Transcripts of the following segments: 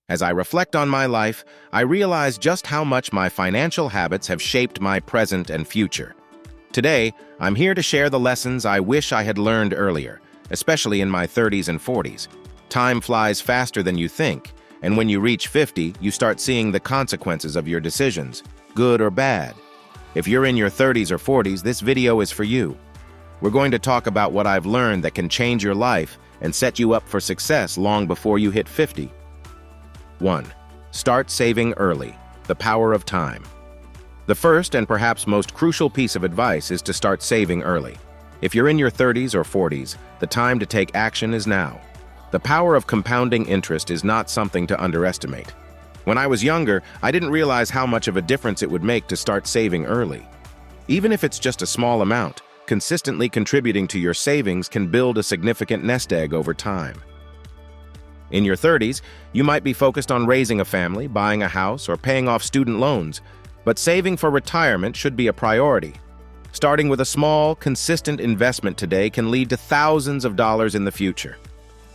As I reflect on my life, I realize just how much my financial habits have shaped my present and future. Today, I'm here to share the lessons I wish I had learned earlier, especially in my 30s and 40s. Time flies faster than you think, and when you reach 50, you start seeing the consequences of your decisions, good or bad. If you're in your 30s or 40s, this video is for you. We're going to talk about what I've learned that can change your life and set you up for success long before you hit 50. 1. Start saving early. The power of time. The first and perhaps most crucial piece of advice is to start saving early. If you're in your 30s or 40s, the time to take action is now. The power of compounding interest is not something to underestimate. When I was younger, I didn't realize how much of a difference it would make to start saving early. Even if it's just a small amount, consistently contributing to your savings can build a significant nest egg over time. In your 30s, you might be focused on raising a family, buying a house, or paying off student loans, but saving for retirement should be a priority. Starting with a small, consistent investment today can lead to thousands of dollars in the future.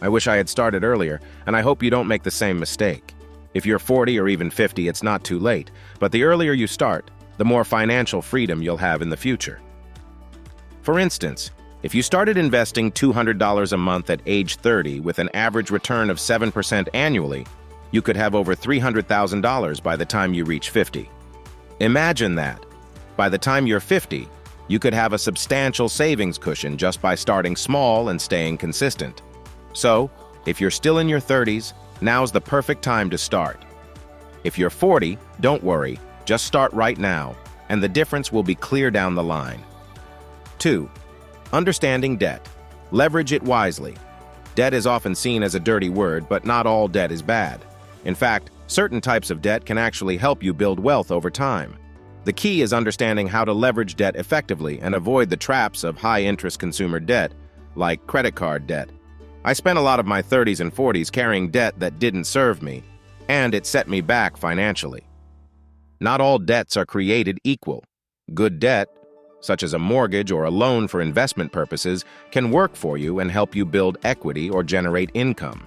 I wish I had started earlier, and I hope you don't make the same mistake. If you're 40 or even 50, it's not too late, but the earlier you start, the more financial freedom you'll have in the future. For instance, if you started investing $200 a month at age 30 with an average return of 7% annually, you could have over $300,000 by the time you reach 50. Imagine that. By the time you're 50, you could have a substantial savings cushion just by starting small and staying consistent. So, if you're still in your 30s, now's the perfect time to start. If you're 40, don't worry, just start right now, and the difference will be clear down the line. 2. Understanding debt. Leverage it wisely. Debt is often seen as a dirty word, but not all debt is bad. In fact, certain types of debt can actually help you build wealth over time. The key is understanding how to leverage debt effectively and avoid the traps of high-interest consumer debt, like credit card debt. I spent a lot of my 30s and 40s carrying debt that didn't serve me, and it set me back financially. Not all debts are created equal. Good debt, such as a mortgage or a loan for investment purposes, can work for you and help you build equity or generate income.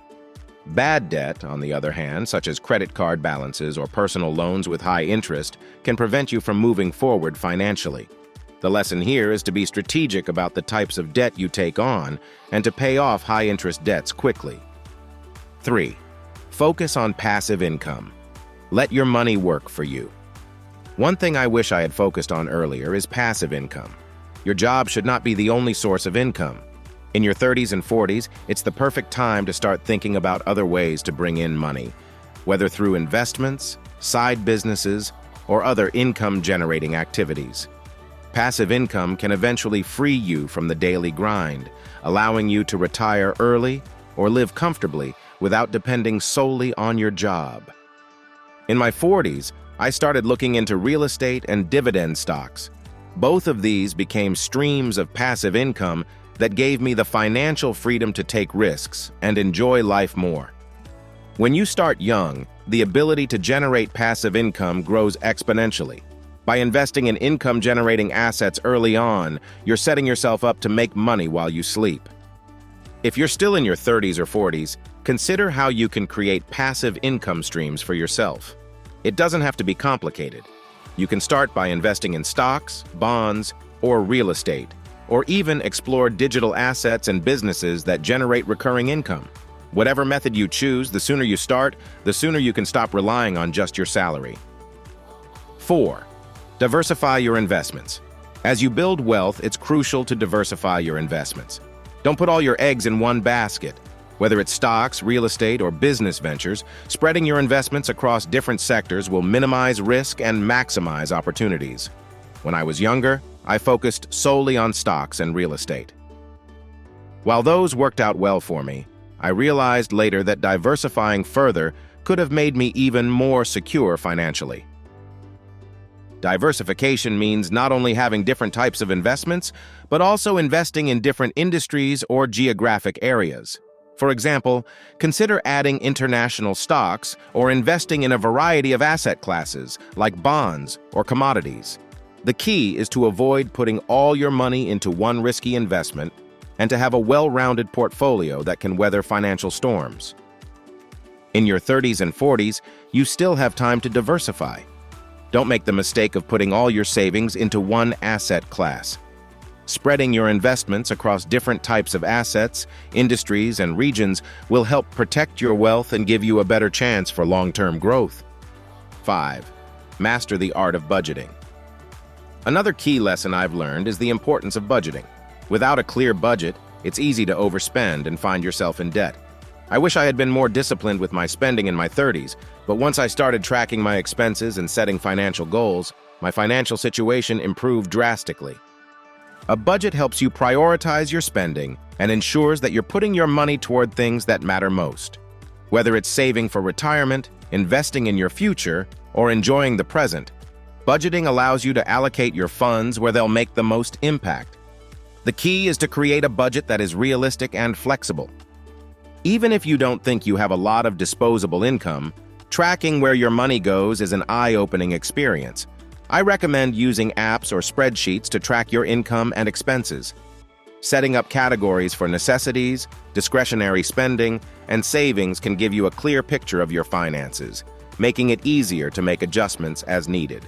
Bad debt, on the other hand, such as credit card balances or personal loans with high interest, can prevent you from moving forward financially. The lesson here is to be strategic about the types of debt you take on and to pay off high-interest debts quickly. 3. Focus on passive income. Let your money work for you. One thing I wish I had focused on earlier is passive income. Your job should not be the only source of income. In your 30s and 40s, it's the perfect time to start thinking about other ways to bring in money, whether through investments, side businesses, or other income-generating activities. Passive income can eventually free you from the daily grind, allowing you to retire early or live comfortably without depending solely on your job. In my 40s, I started looking into real estate and dividend stocks. Both of these became streams of passive income that gave me the financial freedom to take risks and enjoy life more. When you start young, the ability to generate passive income grows exponentially. By investing in income-generating assets early on, you're setting yourself up to make money while you sleep. If you're still in your 30s or 40s, consider how you can create passive income streams for yourself. It doesn't have to be complicated. You can start by investing in stocks, bonds, or real estate, or even explore digital assets and businesses that generate recurring income. Whatever method you choose, the sooner you start, the sooner you can stop relying on just your salary. 4. Diversify your investments. As you build wealth, it's crucial to diversify your investments. Don't put all your eggs in one basket. Whether it's stocks, real estate, or business ventures, spreading your investments across different sectors will minimize risk and maximize opportunities. When I was younger, I focused solely on stocks and real estate. While those worked out well for me, I realized later that diversifying further could have made me even more secure financially. Diversification means not only having different types of investments, but also investing in different industries or geographic areas. For example, consider adding international stocks or investing in a variety of asset classes, like bonds or commodities. The key is to avoid putting all your money into one risky investment and to have a well-rounded portfolio that can weather financial storms. In your 30s and 40s, you still have time to diversify. Don't make the mistake of putting all your savings into one asset class. Spreading your investments across different types of assets, industries, and regions will help protect your wealth and give you a better chance for long-term growth. 5. Master the art of budgeting. Another key lesson I've learned is the importance of budgeting. Without a clear budget, it's easy to overspend and find yourself in debt. I wish I had been more disciplined with my spending in my 30s, but once I started tracking my expenses and setting financial goals, my financial situation improved drastically. A budget helps you prioritize your spending and ensures that you're putting your money toward things that matter most. Whether it's saving for retirement, investing in your future, or enjoying the present, budgeting allows you to allocate your funds where they'll make the most impact. The key is to create a budget that is realistic and flexible. Even if you don't think you have a lot of disposable income, tracking where your money goes is an eye-opening experience. I recommend using apps or spreadsheets to track your income and expenses. Setting up categories for necessities, discretionary spending, and savings can give you a clear picture of your finances, making it easier to make adjustments as needed.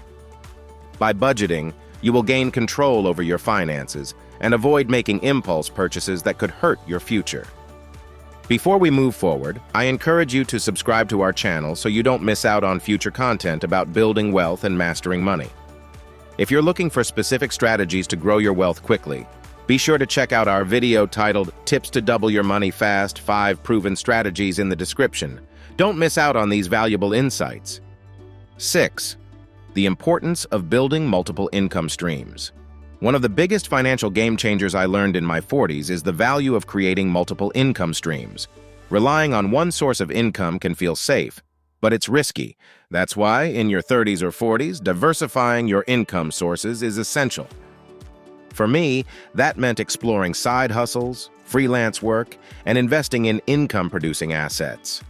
By budgeting, you will gain control over your finances and avoid making impulse purchases that could hurt your future. Before we move forward, I encourage you to subscribe to our channel so you don't miss out on future content about building wealth and mastering money. If you're looking for specific strategies to grow your wealth quickly, be sure to check out our video titled Tips to Double Your Money Fast, 5 Proven Strategies in the description. Don't miss out on these valuable insights. 6. The importance of building multiple income streams. One of the biggest financial game changers I learned in my 40s is the value of creating multiple income streams. Relying on one source of income can feel safe, but it's risky. That's why, in your 30s or 40s, diversifying your income sources is essential. For me, that meant exploring side hustles, freelance work, and investing in income-producing assets.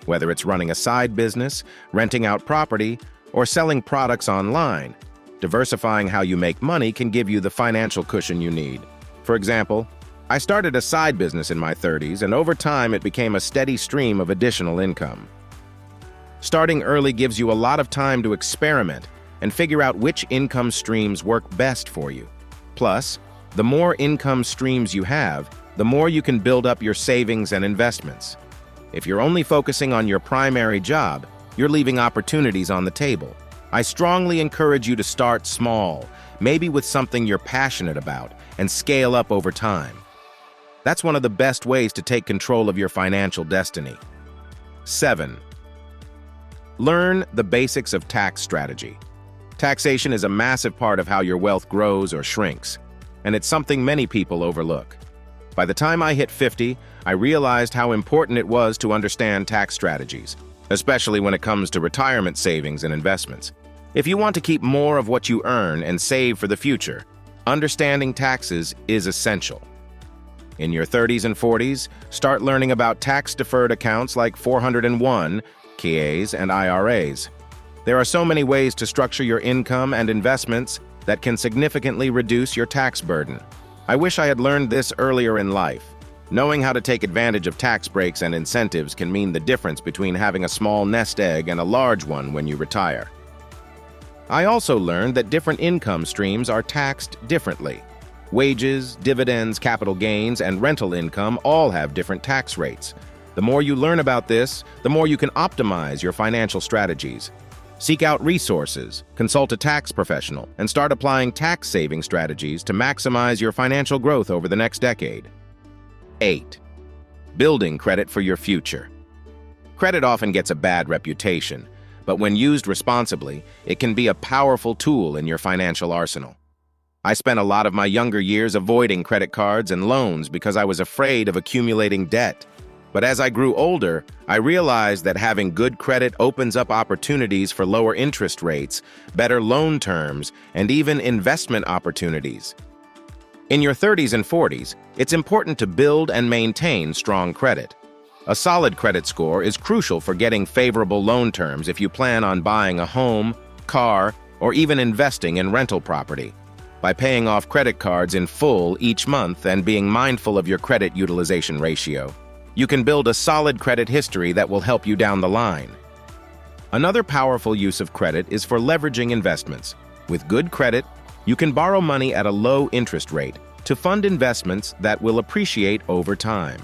Whether it's running a side business, renting out property, or selling products online, diversifying how you make money can give you the financial cushion you need. For example, I started a side business in my 30s, and over time it became a steady stream of additional income. Starting early gives you a lot of time to experiment and figure out which income streams work best for you. Plus, the more income streams you have, the more you can build up your savings and investments. If you're only focusing on your primary job, you're leaving opportunities on the table. I strongly encourage you to start small, maybe with something you're passionate about, and scale up over time. That's one of the best ways to take control of your financial destiny. 7. Learn the basics of tax strategy. Taxation is a massive part of how your wealth grows or shrinks, and it's something many people overlook. By the time I hit 50, I realized how important it was to understand tax strategies, especially when it comes to retirement savings and investments. If you want to keep more of what you earn and save for the future, understanding taxes is essential. In your 30s and 40s, start learning about tax-deferred accounts like 401, KAs, and IRAs. There are so many ways to structure your income and investments that can significantly reduce your tax burden. I wish I had learned this earlier in life. Knowing how to take advantage of tax breaks and incentives can mean the difference between having a small nest egg and a large one when you retire. I also learned that different income streams are taxed differently. Wages, dividends, capital gains, and rental income all have different tax rates. The more you learn about this, the more you can optimize your financial strategies. Seek out resources, consult a tax professional, and start applying tax-saving strategies to maximize your financial growth over the next decade. 8. Building credit for your future. Credit often gets a bad reputation, but when used responsibly, it can be a powerful tool in your financial arsenal. I spent a lot of my younger years avoiding credit cards and loans because I was afraid of accumulating debt. But as I grew older, I realized that having good credit opens up opportunities for lower interest rates, better loan terms, and even investment opportunities. In your 30s and 40s, it's important to build and maintain strong credit. A solid credit score is crucial for getting favorable loan terms if you plan on buying a home, car, or even investing in rental property. By paying off credit cards in full each month and being mindful of your credit utilization ratio, You can build a solid credit history that will help you down the line. Another powerful use of credit is for leveraging investments. With good credit, you can borrow money at a low interest rate to fund investments that will appreciate over time.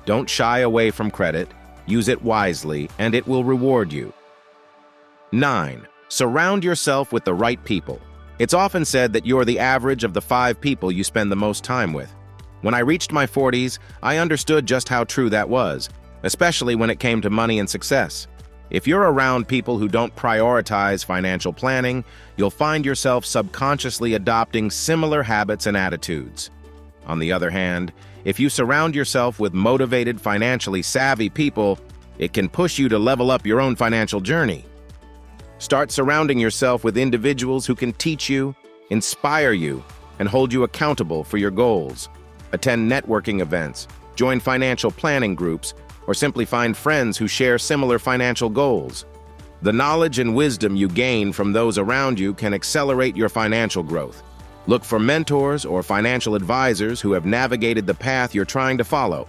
Don't shy away from credit, use it wisely, and it will reward you. 9. Surround yourself with the right people. It's often said that you're the average of the 5 people you spend the most time with. When I reached my 40s, I understood just how true that was, especially when it came to money and success. If you're around people who don't prioritize financial planning, you'll find yourself subconsciously adopting similar habits and attitudes. On the other hand, if you surround yourself with motivated, financially savvy people, it can push you to level up your own financial journey. Start surrounding yourself with individuals who can teach you, inspire you, and hold you accountable for your goals. Attend networking events, join financial planning groups, or simply find friends who share similar financial goals. The knowledge and wisdom you gain from those around you can accelerate your financial growth. Look for mentors or financial advisors who have navigated the path you're trying to follow.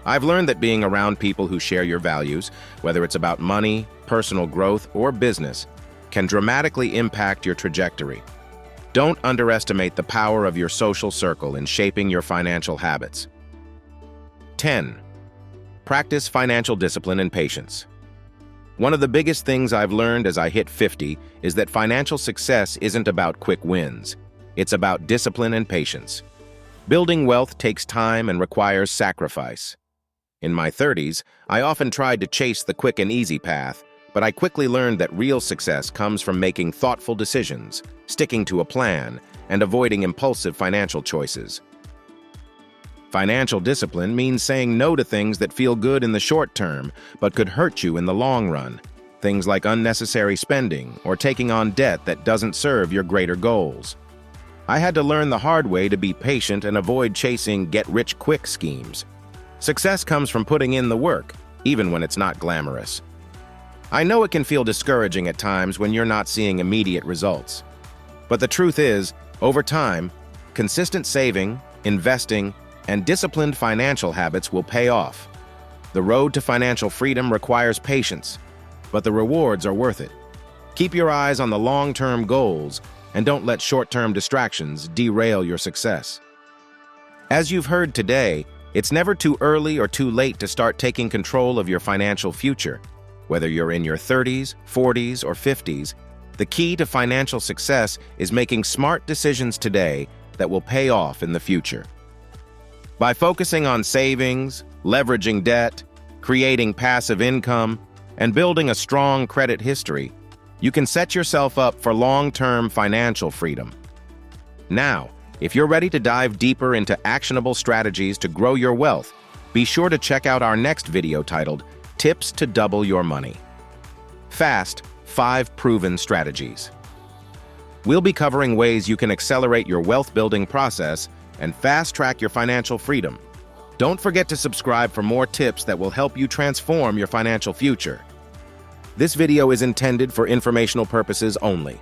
I've learned that being around people who share your values, whether it's about money, personal growth, or business, can dramatically impact your trajectory. Don't underestimate the power of your social circle in shaping your financial habits. 10. Practice financial discipline and patience. One of the biggest things I've learned as I hit 50 is that financial success isn't about quick wins. It's about discipline and patience. Building wealth takes time and requires sacrifice. In my 30s, I often tried to chase the quick and easy path, but I quickly learned that real success comes from making thoughtful decisions, sticking to a plan, and avoiding impulsive financial choices. Financial discipline means saying no to things that feel good in the short term but could hurt you in the long run. Things like unnecessary spending or taking on debt that doesn't serve your greater goals. I had to learn the hard way to be patient and avoid chasing get-rich-quick schemes. Success comes from putting in the work, even when it's not glamorous. I know it can feel discouraging at times when you're not seeing immediate results. But the truth is, over time, consistent saving, investing, and disciplined financial habits will pay off. The road to financial freedom requires patience, but the rewards are worth it. Keep your eyes on the long-term goals and don't let short-term distractions derail your success. As you've heard today, it's never too early or too late to start taking control of your financial future. Whether you're in your 30s, 40s, or 50s, the key to financial success is making smart decisions today that will pay off in the future. By focusing on savings, leveraging debt, creating passive income, and building a strong credit history, you can set yourself up for long-term financial freedom. Now, if you're ready to dive deeper into actionable strategies to grow your wealth, be sure to check out our next video titled Tips to Double Your Money. Fast, 5 Proven Strategies. We'll be covering ways you can accelerate your wealth-building process and fast-track your financial freedom. Don't forget to subscribe for more tips that will help you transform your financial future. This video is intended for informational purposes only.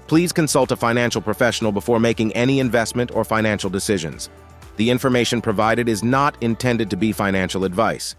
Please consult a financial professional before making any investment or financial decisions. The information provided is not intended to be financial advice.